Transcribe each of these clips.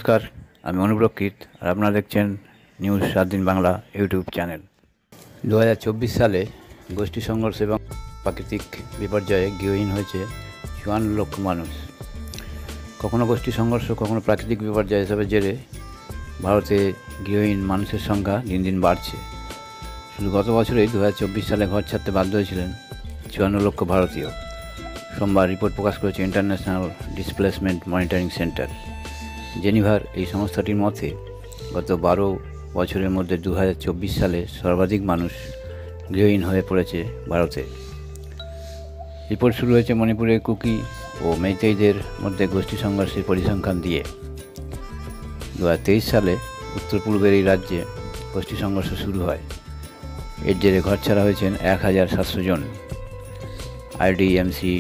নমস্কার, আমি অনুপ্রকৃত আর আপনারা দেখছেন নিউজ 7 দিন বাংলা ইউটিউব চ্যানেল। 2024 সালে গোষ্ঠী সংঘর্ষ এবং প্রাকৃতিক বিপর্যয়ে গৃহহীন হয়েছে 54 লক্ষ মানুষ। কখনো গোষ্ঠী সংঘর্ষ, কখনো প্রাকৃতিক বিপর্যয় এসবের জেরে ভারতে গৃহহীন মানুষের সংখ্যা দিন দিন বাড়ছে। শুধু গত বছরেই 2024 সালে ঘর ছাড়তে বাধ্য হয়েছিলেন 54 লক্ষ ভারতীয়। সোমবার রিপোর্ট প্রকাশ করেছে ইন্টারন্যাশনাল ডিসপ্লেসমেন্ট মনিটরিং সেন্টার। জেনিভার এই সংস্থাটির মতে গত 12 বছরের মধ্যে 2024 সালে সর্বাধিক মানুষ গৃহহীন হয়ে পড়েছে ভারতে। রিপোর্ট শুরু হয়েছে মণিপুরের কুকি ও মেইতেইদের মধ্যে গোষ্ঠী সংঘর্ষের পরিসংখ্যান দিয়ে। 2023 সালে উত্তর পূর্বের এই রাজ্যে গোষ্ঠী সংঘর্ষ শুরু হয়। এর জেরে ঘর ছাড়া হয়েছেন 1700 জন। আইডিএমসি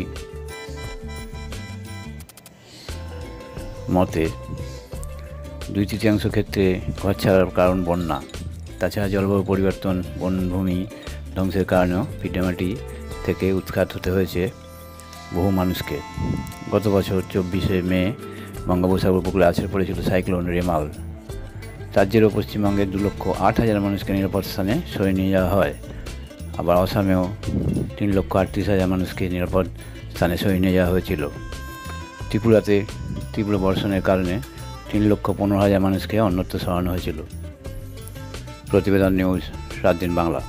মতে 2/3 ক্ষেত্রে ঘর ছাড়ার কারণ বন্যা। তাছাড়া জলবায়ু পরিবর্তন, বনভূমি ধ্বংসের কারণেও ভিটেমাটি থেকে উৎখাত হতে হয়েছে বহু মানুষকে। গত বছর 24শে মে বঙ্গোপসাগর উপকূলে আছড়ে পড়েছিল সাইক্লোন রেমাল। তার জেরেও পশ্চিমবঙ্গে 2,08,000 মানুষকে নিরাপদ স্থানে সরিয়ে নিয়ে যাওয়া হয়। আবার আসামেও 3,38,000 মানুষকে নিরাপদ স্থানে সরিয়ে নিয়ে যাওয়া হয়েছিল। ত্রিপুরাতে তীব্র বর্ষণের কারণে 3,15,000 মানুষকে অন্যত্র সরানো হয়েছিল। প্রতিবেদন নিউজ 7 দিন বাংলা।